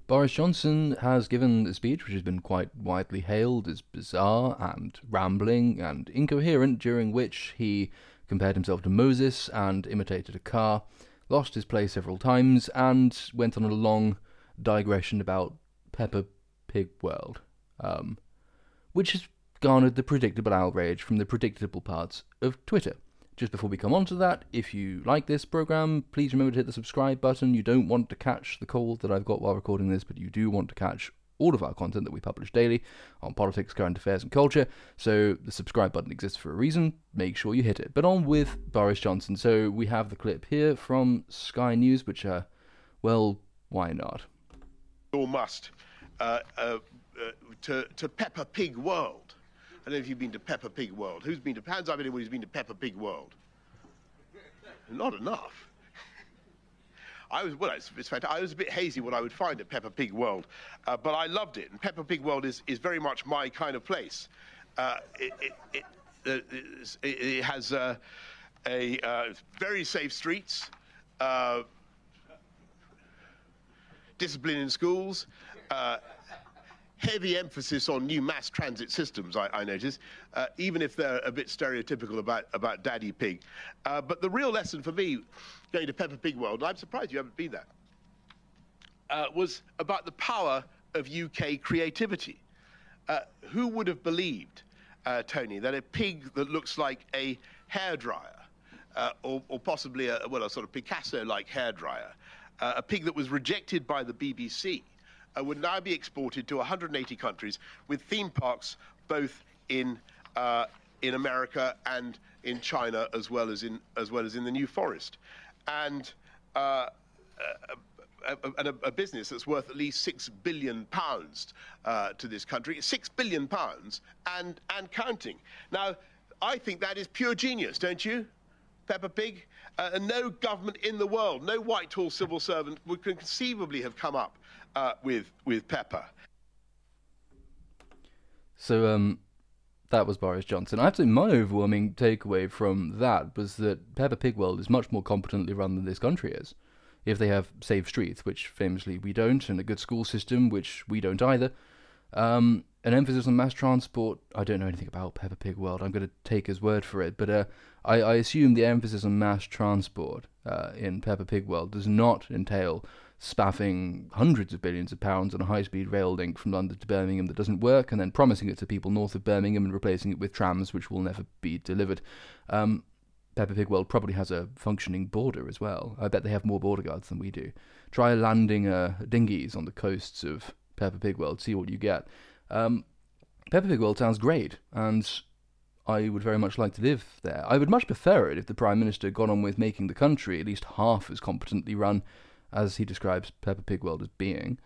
Boris Johnson has given a speech which has been quite widely hailed as bizarre and rambling and incoherent, during which he compared himself to Moses and imitated a car, lost his place several times, and went on a long digression about Peppa Pig World, which has garnered the predictable outrage from the predictable parts of Twitter. Just before we come on to that, if you like this program, please remember to hit the subscribe button. You don't want to catch the cold that I've got while recording this, but you do want to catch all of our content that we publish daily on politics, current affairs, and culture. So the subscribe button exists for a reason. Make sure you hit it. But on with Boris Johnson. So we have the clip here from Sky News, which, well, why not? Or must. To Peppa Pig World. I don't know if you've been to Peppa Pig World. Who's been to? Hands up anyone who's been to Peppa Pig World. Not enough. I was a bit hazy what I would find at Peppa Pig World, but I loved it. And Peppa Pig World is very much my kind of place. It has very safe streets, discipline in schools. Heavy emphasis on new mass transit systems, I notice, even if they're a bit stereotypical about Daddy Pig. But the real lesson for me, going to Peppa Pig World, and I'm surprised you haven't been there, was about the power of UK creativity. Who would have believed, Tony, that a pig that looks like a hairdryer, or possibly a sort of Picasso-like hairdryer, a pig that was rejected by the BBC, would now be exported to 180 countries with theme parks both in America and in China, as well as in the New Forest, and a business that's worth at least £6 billion to this country, £6 billion and counting. Now, I think that is pure genius, don't you, Peppa Pig? And no government in the world, no Whitehall civil servant would conceivably have come up with Peppa. So, that was Boris Johnson. I have to say, my overwhelming takeaway from that was that Peppa Pig World is much more competently run than this country is. If they have safe streets, which famously we don't, and a good school system, which we don't either, an emphasis on mass transport. I don't know anything about Peppa Pig World. I'm going to take his word for it, but I assume the emphasis on mass transport in Peppa Pig World does not entail spaffing hundreds of billions of pounds on a high-speed rail link from London to Birmingham that doesn't work, and then promising it to people north of Birmingham and replacing it with trams which will never be delivered. Peppa Pig World probably has a functioning border as well. I bet they have more border guards than we do. Try landing dinghies on the coasts of Peppa Pig World, see what you get. Peppa Pig World sounds great, and I would very much like to live there. I would much prefer it if the Prime Minister got on with making the country at least half as competently run as he describes Peppa Pig World as being.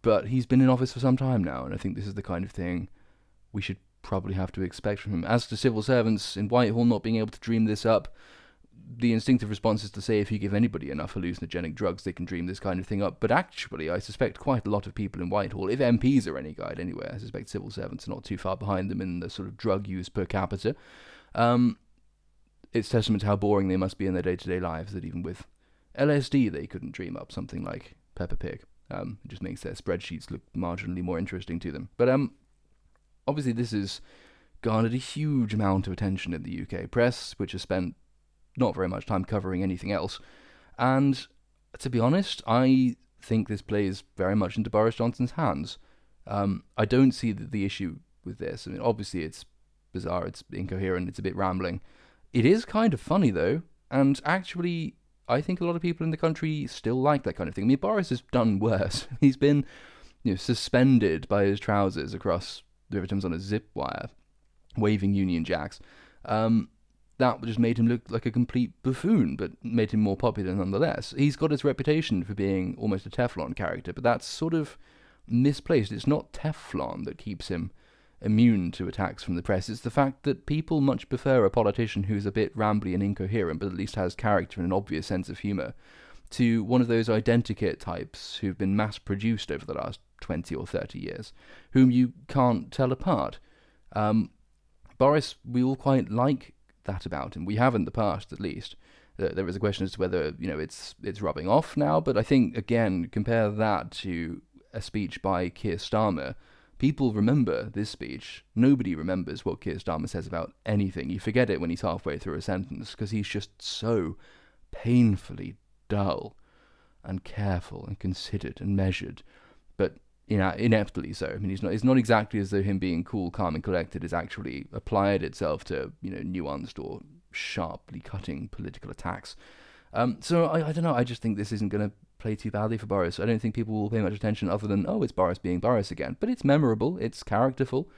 But he's been in office for some time now, and I think this is the kind of thing we should probably have to expect from him. As to civil servants in Whitehall not being able to dream this up, the instinctive response is to say if you give anybody enough hallucinogenic drugs, they can dream this kind of thing up. But actually, I suspect quite a lot of people in Whitehall, if MPs are any guide anyway, I suspect civil servants are not too far behind them in the sort of drug use per capita. It's testament to how boring they must be in their day-to-day lives that even with LSD they couldn't dream up something like Peppa Pig. It just makes their spreadsheets look marginally more interesting to them. But obviously this has garnered a huge amount of attention in the UK press, which has spent not very much time covering anything else. And to be honest, I think this plays very much into Boris Johnson's hands. I don't see the issue with this. I mean, obviously it's bizarre, it's incoherent, it's a bit rambling. It is kind of funny though, and actually I think a lot of people in the country still like that kind of thing. I mean, Boris has done worse. He's been, suspended by his trousers across the River Thames on a zip wire, waving Union Jacks. That just made him look like a complete buffoon, but made him more popular nonetheless. He's got his reputation for being almost a Teflon character, but that's sort of misplaced. It's not Teflon that keeps him immune to attacks from the press. It's the fact that people much prefer a politician who's a bit rambly and incoherent, but at least has character and an obvious sense of humour, to one of those identikit types who've been mass-produced over the last 20 or 30 years, whom you can't tell apart. Boris, we all quite like that about him. We have in the past, at least. There is a question as to whether it's rubbing off now, but I think again compare that to a speech by Keir Starmer. People remember this speech. Nobody remembers what Keir Starmer says about anything. You forget it when he's halfway through a sentence because he's just so painfully dull and careful and considered and measured, but ineptly so. I mean, it's not exactly as though him being cool, calm, and collected has actually applied itself to nuanced or sharply cutting political attacks. So I don't know. I just think this isn't going to play too badly for Boris. I don't think people will pay much attention other than, oh, it's Boris being Boris again. But it's memorable, it's characterful,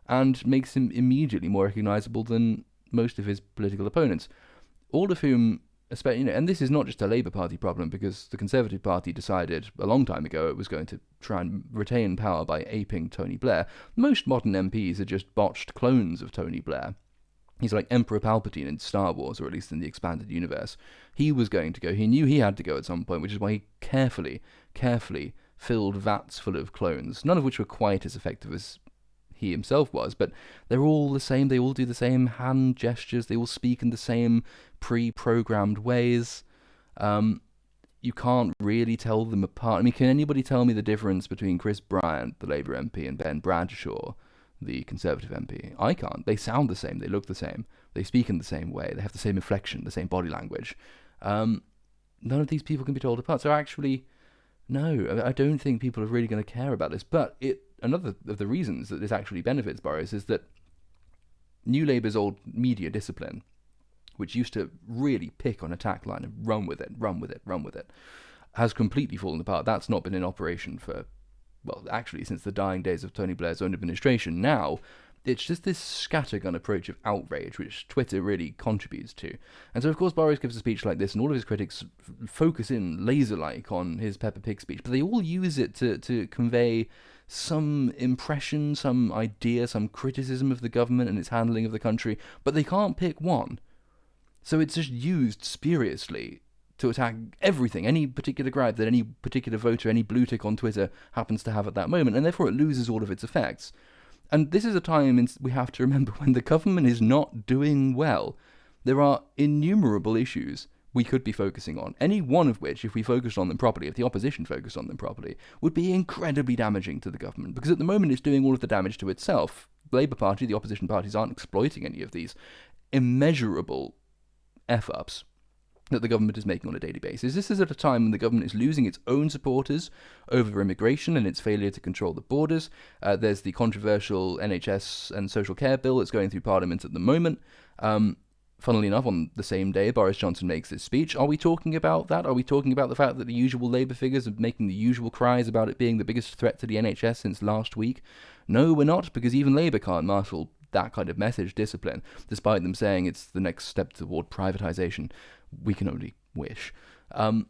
and makes him immediately more recognisable than most of his political opponents, all of whom, especially, and this is not just a Labour Party problem, because the Conservative Party decided a long time ago it was going to try and retain power by aping Tony Blair. Most modern MPs are just botched clones of Tony Blair. He's like Emperor Palpatine in Star Wars, or at least in the expanded universe. He was going to go. He knew he had to go at some point, which is why he carefully filled vats full of clones, none of which were quite as effective as he himself was, but they're all the same. They all do the same hand gestures. They all speak in the same pre-programmed ways. You can't really tell them apart. I mean, can anybody tell me the difference between Chris Bryant, the Labour MP, and Ben Bradshaw, the Conservative MP? I can't. They sound the same. They look the same. They speak in the same way. They have the same inflection, the same body language. None of these people can be told apart. So actually, no, I don't think people are really going to care about this. But another of the reasons that this actually benefits Boris is that New Labour's old media discipline, which used to really pick on attack line and run with it, has completely fallen apart. That's not been in operation for, well, actually, since the dying days of Tony Blair's own administration. Now, it's just this scattergun approach of outrage, which Twitter really contributes to. And so, of course, Boris gives a speech like this, and all of his critics focus in laser-like on his Peppa Pig speech, but they all use it to convey some impression, some idea, some criticism of the government and its handling of the country, but they can't pick one. So it's just used spuriously to attack everything, any particular gripe that any particular voter, any blue tick on Twitter happens to have at that moment, and therefore it loses all of its effects. And this is a time we have to remember when the government is not doing well. There are innumerable issues we could be focusing on, any one of which, if we focused on them properly, if the opposition focused on them properly, would be incredibly damaging to the government, because at the moment it's doing all of the damage to itself. The Labour Party, the opposition parties, aren't exploiting any of these immeasurable F-ups that the government is making on a daily basis. This is at a time when the government is losing its own supporters over immigration and its failure to control the borders. There's the controversial NHS and social care bill that's going through Parliament at the moment. Funnily enough, on the same day Boris Johnson makes this speech, are we talking about that? Are we talking about the fact that the usual Labour figures are making the usual cries about it being the biggest threat to the NHS since last week? No, we're not, because even Labour can't marshal that kind of message discipline, despite them saying it's the next step toward privatisation. We can only wish. The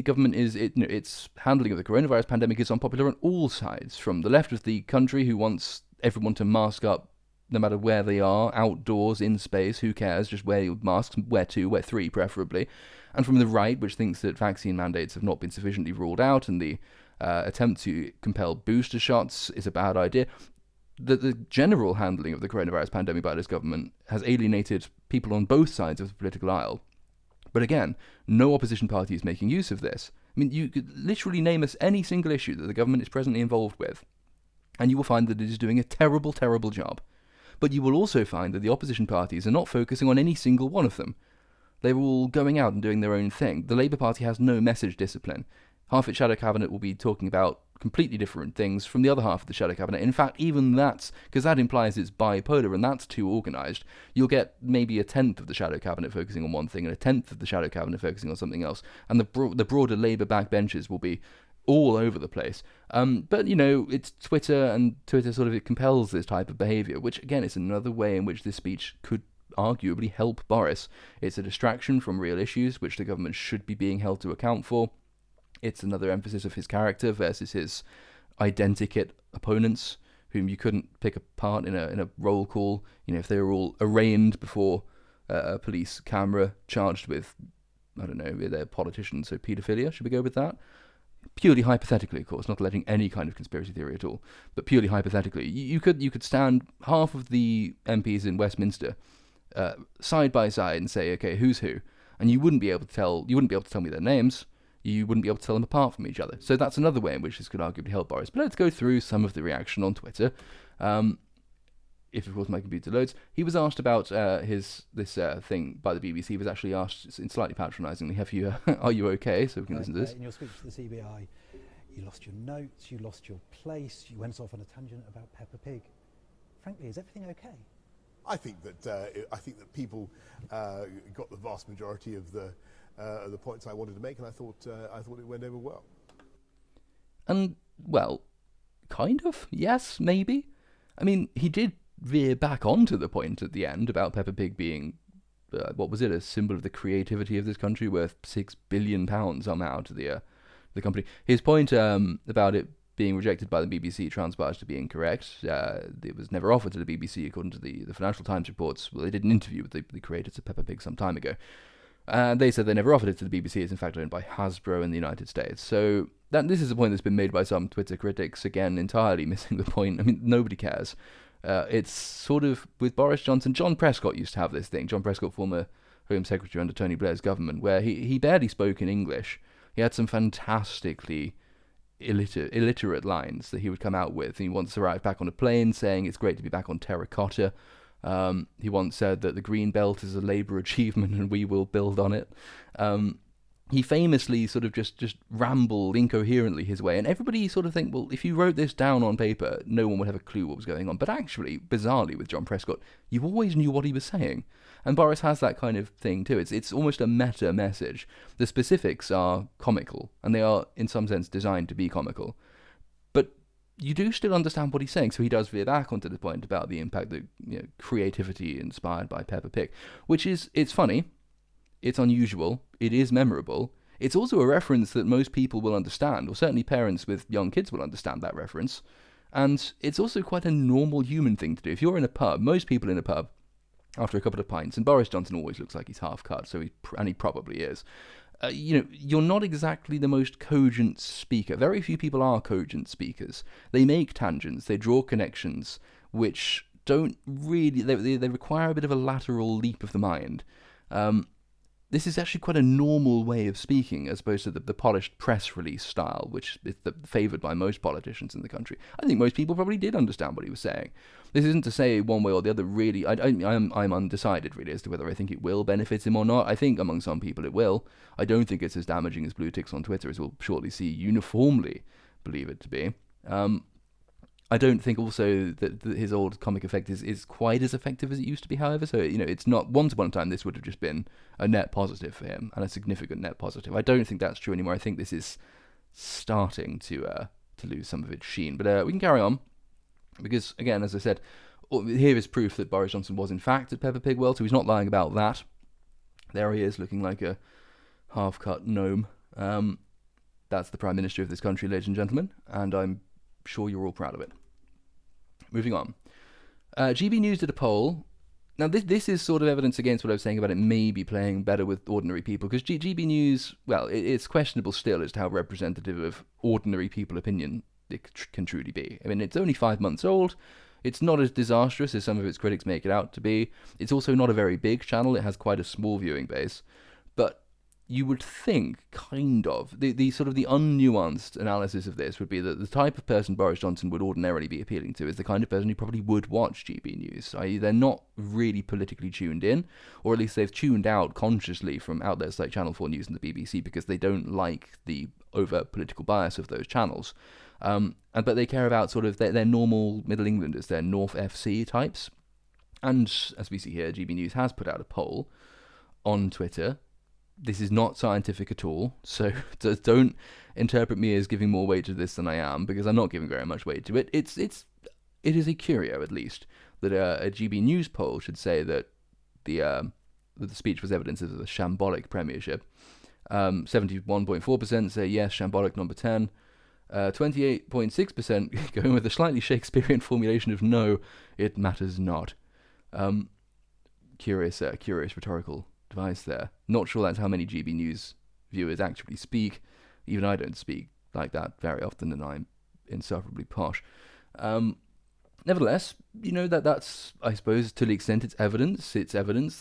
government its handling of the coronavirus pandemic is unpopular on all sides, from the left of the country, who wants everyone to mask up no matter where they are, outdoors, in space, who cares, just wear your masks, wear 2, wear 3 preferably, and from the right, which thinks that vaccine mandates have not been sufficiently ruled out and the attempt to compel booster shots is a bad idea. The general handling of the coronavirus pandemic by this government has alienated people on both sides of the political aisle. But again, no opposition party is making use of this. I mean, you could literally name us any single issue that the government is presently involved with, and you will find that it is doing a terrible, terrible job. But you will also find that the opposition parties are not focusing on any single one of them. They're all going out and doing their own thing. The Labour Party has no message discipline. Half its shadow cabinet will be talking about completely different things from the other half of the shadow cabinet. In fact, even that's, because that implies it's bipolar and that's too organised, you'll get maybe a tenth of the shadow cabinet focusing on one thing and a tenth of the shadow cabinet focusing on something else. And the broader Labour backbenchers will be all over the place. But, it's Twitter, and Twitter sort of it compels this type of behaviour, which, again, is another way in which this speech could arguably help Boris. It's a distraction from real issues, which the government should be being held to account for. It's another emphasis of his character versus his identikit opponents, whom you couldn't pick apart in a roll call. If they were all arraigned before a police camera charged with, I don't know, they're politicians, so paedophilia, should we go with that? Purely hypothetically, of course, not letting any kind of conspiracy theory at all, but purely hypothetically, you could stand half of the MPs in Westminster side by side and say, okay, who's who, and you wouldn't be able to tell me their names. You wouldn't be able to tell them apart from each other. So that's another way in which this could arguably help Boris. But let's go through some of the reaction on Twitter. If of course my computer loads. He was asked about this thing by the BBC. He was actually asked in slightly patronisingly, are you okay? So we can listen to this. In your speech to the CBI, you lost your notes, you lost your place, you went off on a tangent about Peppa Pig. Frankly, is everything okay? I think that people got the vast majority of the points I wanted to make, and I thought it went over well. And well, kind of, yes, maybe. I mean, he did veer back onto the point at the end about Peppa Pig being, a symbol of the creativity of this country, worth £6 billion somehow to the company. His point about it being rejected by the BBC transpires to be incorrect. It was never offered to the BBC, according to the Financial Times reports. Well, they did an interview with the creators of Peppa Pig some time ago. They said they never offered it to the BBC. It's in fact owned by Hasbro in the United States. So this is a point that's been made by some Twitter critics, again, entirely missing the point. I mean, nobody cares. It's sort of, with Boris Johnson, John Prescott used to have this thing. John Prescott, former Home Secretary under Tony Blair's government, where he barely spoke in English. He had some fantastically illiterate lines that he would come out with. He once arrived back on a plane saying it's great to be back on terracotta. He once said that the Green Belt is a Labour achievement and we will build on it. He famously sort of just rambled incoherently his way, and everybody sort of think, well, if you wrote this down on paper, no one would have a clue what was going on. But actually, bizarrely, with John Prescott, you always knew what he was saying. And Boris has that kind of thing too. It's almost a meta message. The specifics are comical, and they are, in some sense, designed to be comical. But you do still understand what he's saying, so he does veer back onto the point about the impact that creativity inspired by Peppa Pig, which is, it's funny, it's unusual, it is memorable. It's also a reference that most people will understand, or certainly parents with young kids will understand that reference. And it's also quite a normal human thing to do. If you're in a pub, most people in a pub, after a couple of pints, and Boris Johnson always looks like he's half cut, so he probably is. You're not exactly the most cogent speaker. Very few people are cogent speakers. They make tangents, they draw connections, which don't really, they require a bit of a lateral leap of the mind. This is actually quite a normal way of speaking, as opposed to the polished press release style, which is favoured by most politicians in the country. I think most people probably did understand what he was saying. This isn't to say one way or the other, really. I'm undecided, really, as to whether I think it will benefit him or not. I think among some people it will. I don't think it's as damaging as blue ticks on Twitter, as we'll shortly see uniformly believe it to be. I don't think also that his old comic effect is quite as effective as it used to be, however. So, it's not, once upon a time, this would have just been a net positive for him, and a significant net positive. I don't think that's true anymore. I think this is starting to lose some of its sheen. But we can carry on, because, again, as I said, here is proof that Boris Johnson was, in fact, at Peppa Pig World, so he's not lying about that. There he is, looking like a half-cut gnome. That's the Prime Minister of this country, ladies and gentlemen, and I'm sure you're all proud of it. Moving on. GB News did a poll. Now, this is sort of evidence against what I was saying about it maybe playing better with ordinary people, because GB News, well, it's questionable still as to how representative of ordinary people opinion it can truly be. I mean, it's only 5 months old. It's not as disastrous as some of its critics make it out to be. It's also not a very big channel. It has quite a small viewing base. But you would think, kind of, the sort of the unnuanced analysis of this would be that the type of person Boris Johnson would ordinarily be appealing to is the kind of person who probably would watch GB News, i.e. they're not really politically tuned in, or at least they've tuned out consciously from outlets like Channel 4 News and the BBC because they don't like the overt political bias of those channels. But they care about sort of their normal Middle Englanders, their North FC types. And as we see here, GB News has put out a poll on Twitter. This is not scientific at all, so don't interpret me as giving more weight to this than I am, because I'm not giving very much weight to it. It is a curio, at least, that a GB News poll should say that the speech was evidence of a shambolic premiership. 71.4% say yes, shambolic number 10. 28.6% going with a slightly Shakespearean formulation of no, it matters not. Curious rhetorical device there. Not sure that's how many GB News viewers actually speak. Even I don't speak like that very often, and I'm insufferably posh. Nevertheless, that's, I suppose, to the extent it's evidence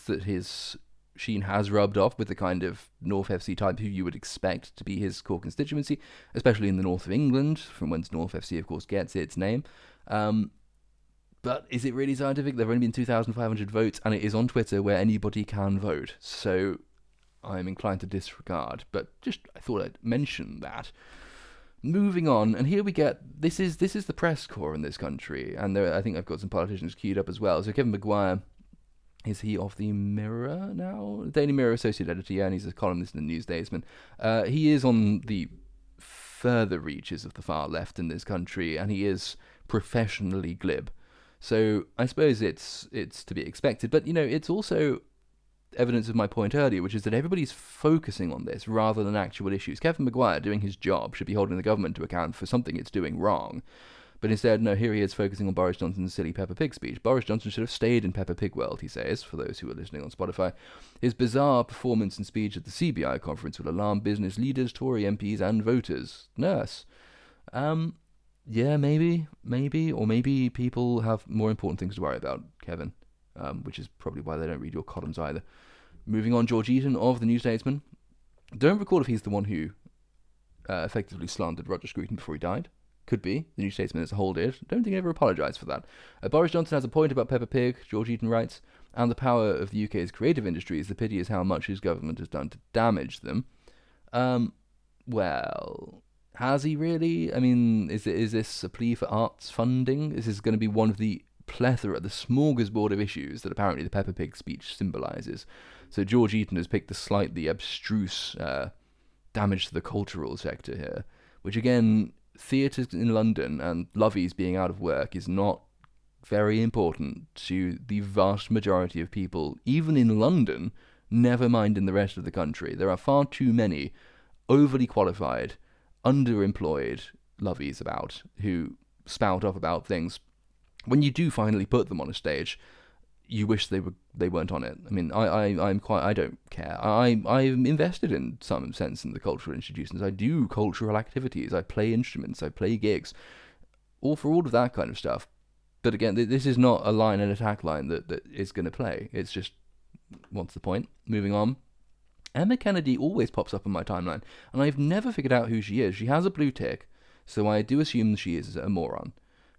that Sheen has rubbed off with the kind of North FC type who you would expect to be his core constituency, especially in the north of England, from whence North FC, of course, gets its name. But is it really scientific? There have only been 2,500 votes, and it is on Twitter where anybody can vote. So I'm inclined to disregard. But I thought I'd mention that. Moving on, and here we get, this is the press corps in this country, and I think I've got some politicians queued up as well. So Kevin Maguire, is he of the Mirror now? Daily Mirror associate editor, yeah, and he's a columnist in the New Statesman. He is on the further reaches of the far left in this country, and he is professionally glib. So I suppose it's to be expected, but it's also evidence of my point earlier, which is that everybody's focusing on this rather than actual issues. Kevin Maguire, doing his job, should be holding the government to account for something it's doing wrong. But instead, no, here he is focusing on Boris Johnson's silly Peppa Pig speech. Boris Johnson should have stayed in Peppa Pig World, he says, for those who are listening on Spotify. His bizarre performance and speech at the CBI conference will alarm business leaders, Tory MPs and voters. Nurse. Yeah, maybe, or maybe people have more important things to worry about, Kevin, which is probably why they don't read your columns either. Moving on, George Eaton of the New Statesman. Don't recall if he's the one who effectively slandered Roger Scruton before he died. Could be. The New Statesman as a whole did. Don't think he ever apologised for that. Boris Johnson has a point about Peppa Pig, George Eaton writes, and the power of the UK's creative industries. The pity is how much his government has done to damage them. Well, has he really? I mean, is this a plea for arts funding? Is this going to be one of the plethora, the smorgasbord of issues that apparently the Peppa Pig speech symbolises? So George Eaton has picked the slightly abstruse damage to the cultural sector here, which again, theatres in London and Lovies being out of work is not very important to the vast majority of people, even in London, never mind in the rest of the country. There are far too many overly qualified, underemployed Lovies about who spout off about things. When you do finally put them on a stage, you wish they weren't on it. I mean, I don't care. I'm invested in some sense in the cultural institutions. I do cultural activities. I play instruments. I play gigs. All for all of that kind of stuff. But again, this is not a line and attack line that is going to play. It's just, what's the point? Moving on. Emma Kennedy always pops up on my timeline, and I've never figured out who she is. She has a blue tick, so I do assume she is a moron.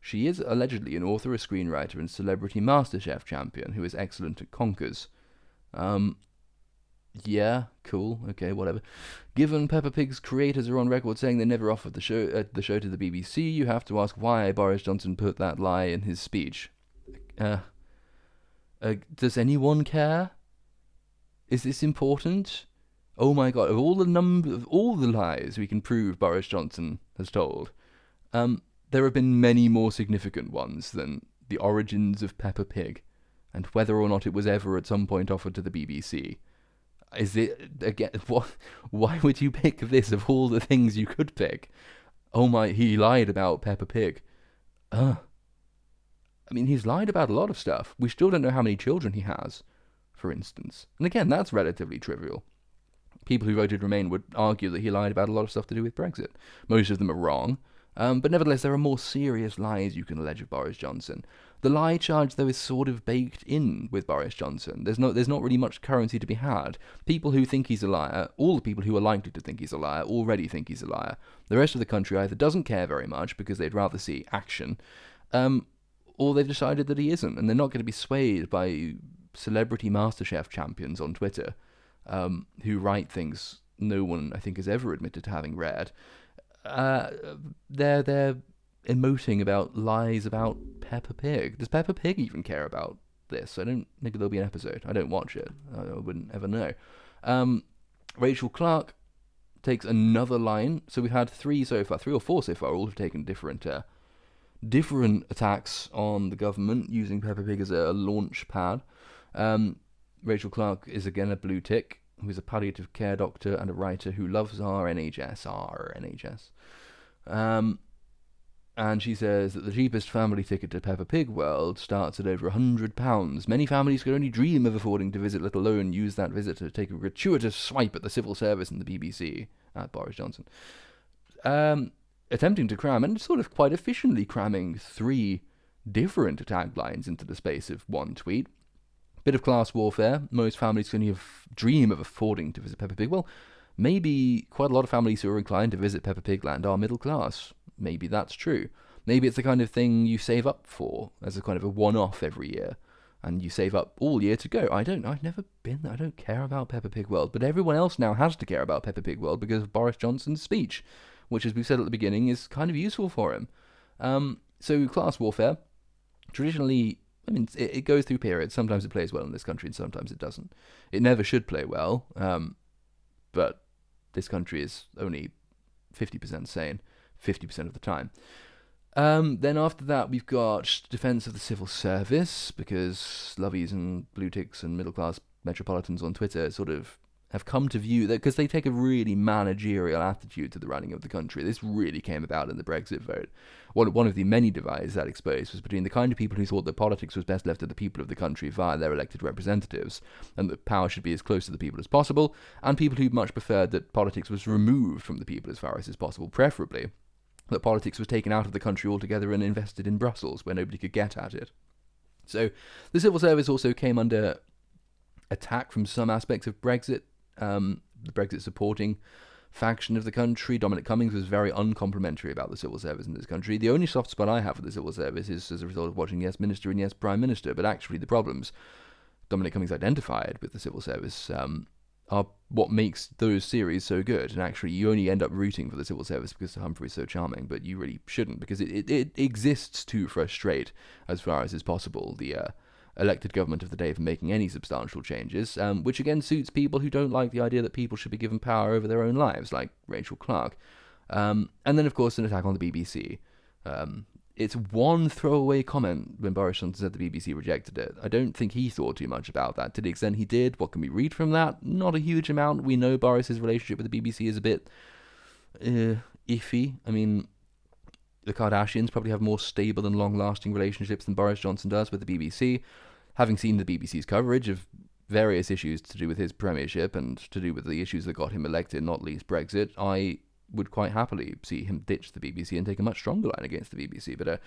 She is allegedly an author, a screenwriter, and celebrity MasterChef champion who is excellent at conkers. Yeah, cool, okay, whatever. Given Peppa Pig's creators are on record saying they never offered the show to the BBC, you have to ask why Boris Johnson put that lie in his speech. Does anyone care? Is this important? Oh my god, of all the lies we can prove Boris Johnson has told, there have been many more significant ones than the origins of Peppa Pig, and whether or not it was ever at some point offered to the BBC. Is it, again, why would you pick this of all the things you could pick? Oh my, he lied about Peppa Pig. I mean, he's lied about a lot of stuff. We still don't know how many children he has, for instance. And again, that's relatively trivial. People who voted Remain would argue that he lied about a lot of stuff to do with Brexit. Most of them are wrong. But nevertheless, there are more serious lies you can allege of Boris Johnson. The lie charge, though, is sort of baked in with Boris Johnson. There's not really much currency to be had. People who think he's a liar, all the people who are likely to think he's a liar, already think he's a liar. The rest of the country either doesn't care very much because they'd rather see action, or they've decided that he isn't, and they're not going to be swayed by celebrity MasterChef champions on Twitter, who write things no one, I think, has ever admitted to having read. They're emoting about lies about Peppa Pig. Does Peppa Pig even care about this? I don't think there'll be an episode. I don't watch it. I wouldn't ever know. Rachel Clark takes another line. So we've had three or four so far. All have taken different attacks on the government using Peppa Pig as a launch pad. Rachel Clark is again a blue tick, who is a palliative care doctor and a writer who loves our NHS. And she says that the cheapest family ticket to Peppa Pig World starts at over £100. Many families could only dream of affording to visit, let alone use that visit to take a gratuitous swipe at the civil service and the BBC, at Boris Johnson. Attempting to cram, and sort of quite efficiently cramming, 3 different taglines into the space of one tweet. Bit of class warfare. Most families can only dream of affording to visit Peppa Pig. Well, maybe quite a lot of families who are inclined to visit Peppa Pig Land are middle class. Maybe that's true. Maybe it's the kind of thing you save up for as a kind of a one-off every year, and you save up all year to go. I've never been there. I don't care about Peppa Pig World, but everyone else now has to care about Peppa Pig World because of Boris Johnson's speech, which, as we said at the beginning, is kind of useful for him. So class warfare, traditionally, I mean, it goes through periods. Sometimes it plays well in this country and sometimes it doesn't. It never should play well, but this country is only 50% sane 50% of the time. Then after that, we've got defence of the civil service, because lovies and blue ticks and middle-class metropolitans on Twitter sort of have come to view that, because they take a really managerial attitude to the running of the country. This really came about in the Brexit vote. One of the many divides that exposed was between the kind of people who thought that politics was best left to the people of the country via their elected representatives, and that power should be as close to the people as possible, and people who much preferred that politics was removed from the people as far as is possible, preferably that politics was taken out of the country altogether and invested in Brussels, where nobody could get at it. So the civil service also came under attack from some aspects of Brexit. The Brexit supporting faction of the country, Dominic Cummings, was very uncomplimentary about the civil service in this country. The only soft spot I have for the civil service is as a result of watching Yes Minister and Yes Prime Minister, but actually the problems Dominic Cummings identified with the civil service are what makes those series so good. And actually, you only end up rooting for the civil service because Humphrey is so charming, but you really shouldn't, because it exists to frustrate, as far as is possible, the elected government of the day from making any substantial changes, which again suits people who don't like the idea that people should be given power over their own lives, like Rachel Clark. And then, of course, an attack on the BBC. It's one throwaway comment when Boris Johnson said the BBC rejected it. I don't think he thought too much about that. To the extent he did, what can we read from that? Not a huge amount. We know Boris's relationship with the BBC is a bit iffy. I mean, the Kardashians probably have more stable and long-lasting relationships than Boris Johnson does with the BBC. Having seen the BBC's coverage of various issues to do with his premiership and to do with the issues that got him elected, not least Brexit, I would quite happily see him ditch the BBC and take a much stronger line against the BBC. But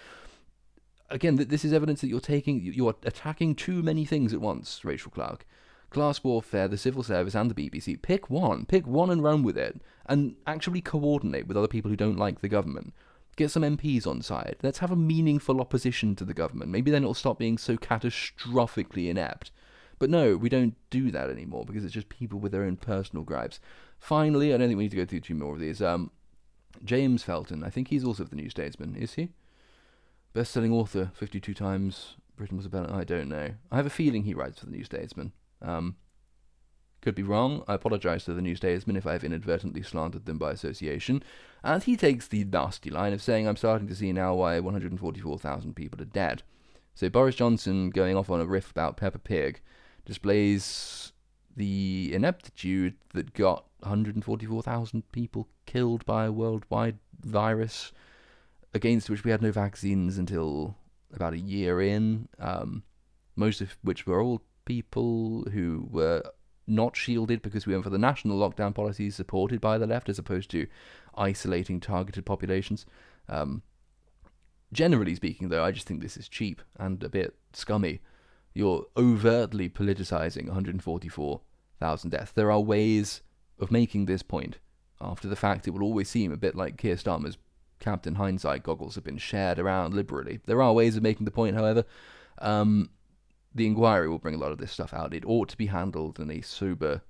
again, this is evidence that you're attacking too many things at once, Rachel Clark. Class warfare, the civil service, and the BBC. Pick one and run with it, and actually coordinate with other people who don't like the government. Get some MPs on side. Let's have a meaningful opposition to the government. Maybe then it'll stop being so catastrophically inept. But no, we don't do that anymore, because it's just people with their own personal gripes. Finally, I don't think we need to go through two more of these. James Felton, I think he's also of the New Statesman, is he? Best-selling author, 52 times Britain was about, I don't know. I have a feeling he writes for the New Statesman. Could be wrong. I apologise to the New Statesman if I have inadvertently slandered them by association. And he takes the nasty line of saying, I'm starting to see now why 144,000 people are dead. So Boris Johnson going off on a riff about Peppa Pig displays the ineptitude that got 144,000 people killed by a worldwide virus against which we had no vaccines until about a year in, most of which were all people who were not shielded because we went for the national lockdown policies supported by the left as opposed to isolating targeted populations. Generally speaking, though, I just think this is cheap and a bit scummy. You're overtly politicising 144,000 deaths. There are ways of making this point. After the fact, it will always seem a bit like Keir Starmer's Captain Hindsight goggles have been shared around liberally. There are ways of making the point, however. The inquiry will bring a lot of this stuff out. It ought to be handled in a sober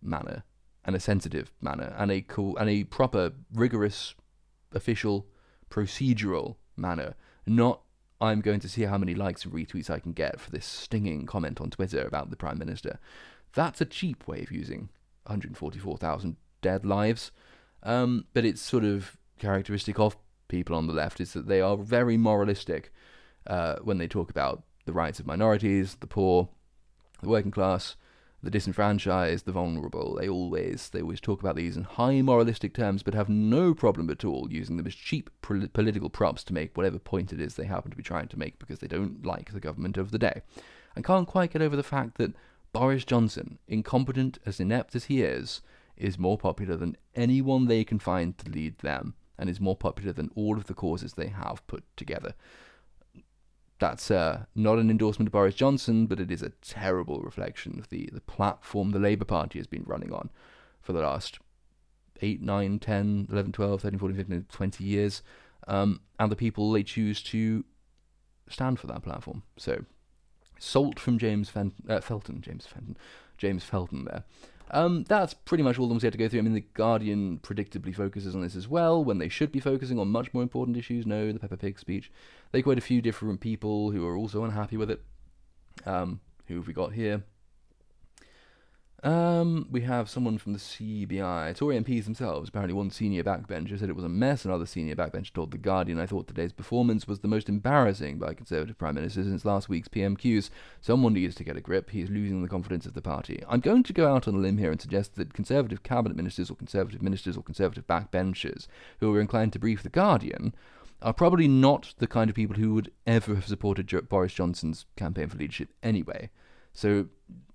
manner, and a sensitive manner, and a proper, rigorous, official, procedural manner. Not, I'm going to see how many likes and retweets I can get for this stinging comment on Twitter about the Prime Minister. That's a cheap way of using 144,000 dead lives. But it's sort of characteristic of people on the left is that they are very moralistic when they talk about the rights of minorities, the poor, the working class, the disenfranchised, the vulnerable. They always talk about these in high moralistic terms, but have no problem at all using them as cheap political props to make whatever point it is they happen to be trying to make because they don't like the government of the day. And can't quite get over the fact that Boris Johnson, incompetent, as inept as he is more popular than anyone they can find to lead them, and is more popular than all of the causes they have put together. That's not an endorsement of Boris Johnson, but it is a terrible reflection of the platform the Labour Party has been running on for the last 8, 9, 10, 11, 12, 13, 14, 15, 20 years, and the people they choose to stand for that platform. So, salt from James Felton there. That's pretty much all the ones we had to go through. I mean, The Guardian predictably focuses on this as well, when they should be focusing on much more important issues. No, the Peppa Pig speech. They quote a few different people who are also unhappy with it. Who have we got here? We have someone from the CBI. Tory MPs themselves. Apparently one senior backbencher said it was a mess. Another senior backbencher told The Guardian, "I thought today's performance was the most embarrassing by a Conservative Prime Minister since last week's PMQs. Someone needs to get a grip. He is losing the confidence of the party." I'm going to go out on a limb here and suggest that Conservative cabinet ministers or Conservative backbenchers who are inclined to brief The Guardian are probably not the kind of people who would ever have supported Boris Johnson's campaign for leadership anyway. So,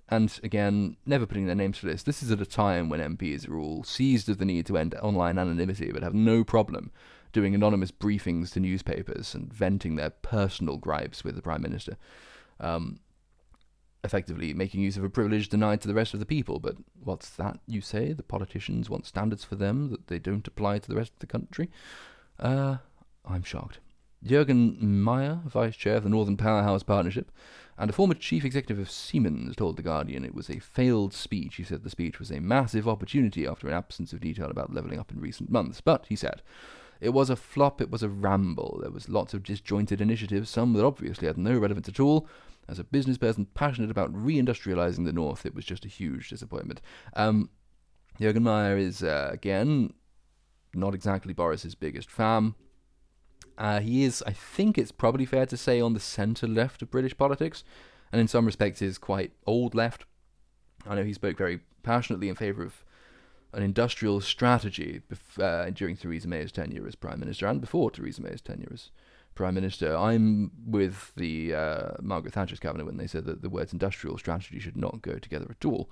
and again, never putting their names to this, this is at a time when MPs are all seized of the need to end online anonymity, but have no problem doing anonymous briefings to newspapers and venting their personal gripes with the Prime Minister. Effectively making use of a privilege denied to the rest of the people. But what's that you say? The politicians want standards for them that they don't apply to the rest of the country? I'm shocked. Jürgen Meyer, vice chair of the Northern Powerhouse Partnership, and a former chief executive of Siemens, told The Guardian it was a failed speech. He said the speech was a massive opportunity after an absence of detail about levelling up in recent months. But, he said, it was a flop, it was a ramble. There was lots of disjointed initiatives, some that obviously had no relevance at all. As a business person passionate about reindustrialising the North, it was just a huge disappointment. Jürgen Meyer is, again, not exactly Boris's biggest fan. He is, I think it's probably fair to say, on the centre-left of British politics, and in some respects is quite old left. I know he spoke very passionately in favour of an industrial strategy during Theresa May's tenure as Prime Minister, and before Theresa May's tenure as Prime Minister. I'm with the Margaret Thatcher's cabinet when they said that the words industrial strategy should not go together at all.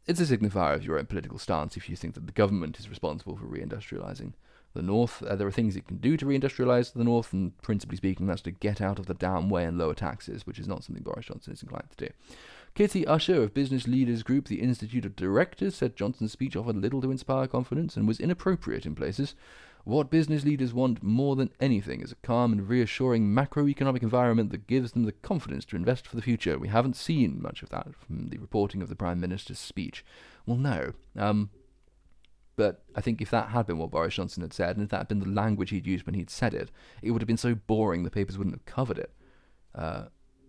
It's a signifier of your own political stance if you think that the government is responsible for reindustrialising the North. There are things it can do to reindustrialise the North, and principally speaking, that's to get out of the damn way and lower taxes, which is not something Boris Johnson is inclined to do. Kitty Usher of business leaders group The Institute of Directors said Johnson's speech offered little to inspire confidence and was inappropriate in places. What business leaders want more than anything is a calm and reassuring macroeconomic environment that gives them the confidence to invest for the future. We haven't seen much of that from the reporting of the Prime Minister's speech. Well, no. But I think if that had been what Boris Johnson had said, and if that had been the language he'd used when he'd said it, it would have been so boring the papers wouldn't have covered it.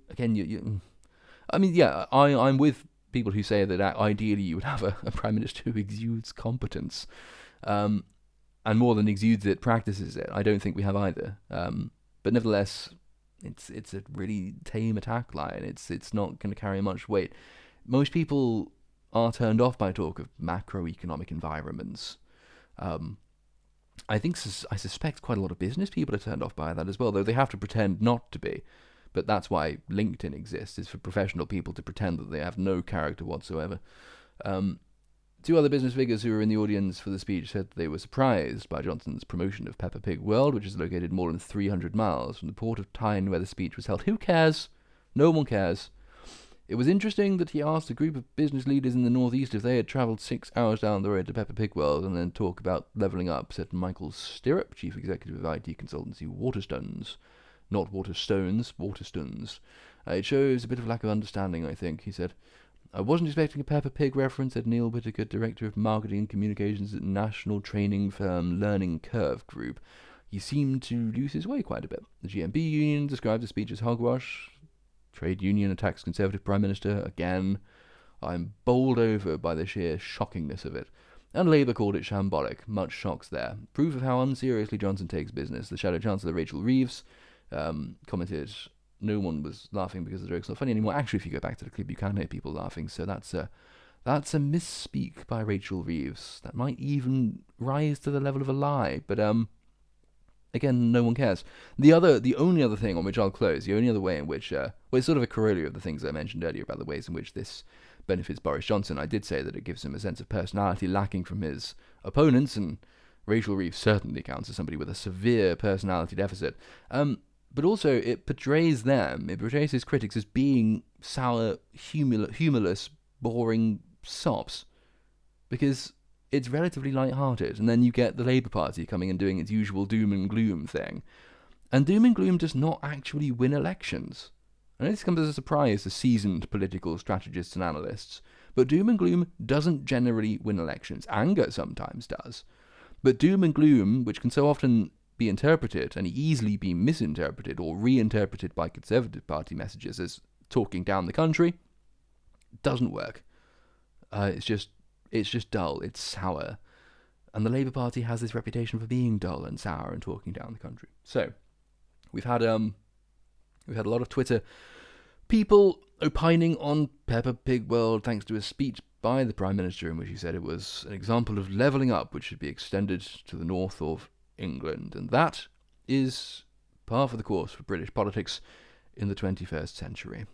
Again, I'm with people who say that ideally you would have a Prime Minister who exudes competence. And more than exudes it, practices it. I don't think we have either. But nevertheless, it's a really tame attack line. It's not going to carry much weight. Most people are turned off by talk of macroeconomic environments. I suspect quite a lot of business people are turned off by that as well, though they have to pretend not to be. But that's why LinkedIn exists, is for professional people to pretend that they have no character whatsoever. Two other business figures who were in the audience for the speech said they were surprised by Johnson's promotion of Peppa Pig World, which is located more than 300 miles from the port of Tyne where the speech was held. Who cares? No one cares. It was interesting that he asked a group of business leaders in the northeast if they had travelled 6 hours down the road to Peppa Pig World and then talk about levelling up, said Michael Stirrup, chief executive of IT consultancy Waterstones. Not Waterstones, Waterstones. It shows a bit of lack of understanding, I think, he said. I wasn't expecting a Peppa Pig reference, said Neil Whittaker, director of marketing and communications at national training firm Learning Curve Group. He seemed to lose his way quite a bit. The GMB union described the speech as hogwash. Trade union attacks Conservative Prime Minister again. I'm bowled over by the sheer shockingness of it. And Labour called it shambolic. Much shocks there. Proof of how unseriously Johnson takes business. The Shadow Chancellor Rachel Reeves commented, no one was laughing because the joke's not funny anymore. Actually, if you go back to the clip, you can hear people laughing. So that's a misspeak by Rachel Reeves. That might even rise to the level of a lie. But again, no one cares. The only other thing on which I'll close, the only other way in which, it's sort of a corollary of the things I mentioned earlier about the ways in which this benefits Boris Johnson. I did say that it gives him a sense of personality lacking from his opponents, and Rachel Reeves certainly counts as somebody with a severe personality deficit. but also it portrays his critics as being sour, humourless, boring sops, because it's relatively light-hearted, and then you get the Labour Party coming and doing its usual doom and gloom thing. And doom and gloom does not actually win elections. I know this comes as a surprise to seasoned political strategists and analysts, but doom and gloom doesn't generally win elections. Anger sometimes does. But doom and gloom, which can so often be interpreted and easily be misinterpreted or reinterpreted by Conservative Party messages as talking down the country, doesn't work. It's just dull. It's sour. And the Labour Party has this reputation for being dull and sour and talking down the country. So, we've had a lot of Twitter people opining on Peppa Pig World thanks to a speech by the Prime Minister in which he said it was an example of levelling up which should be extended to the north of England. And that is par for the course for British politics in the 21st century.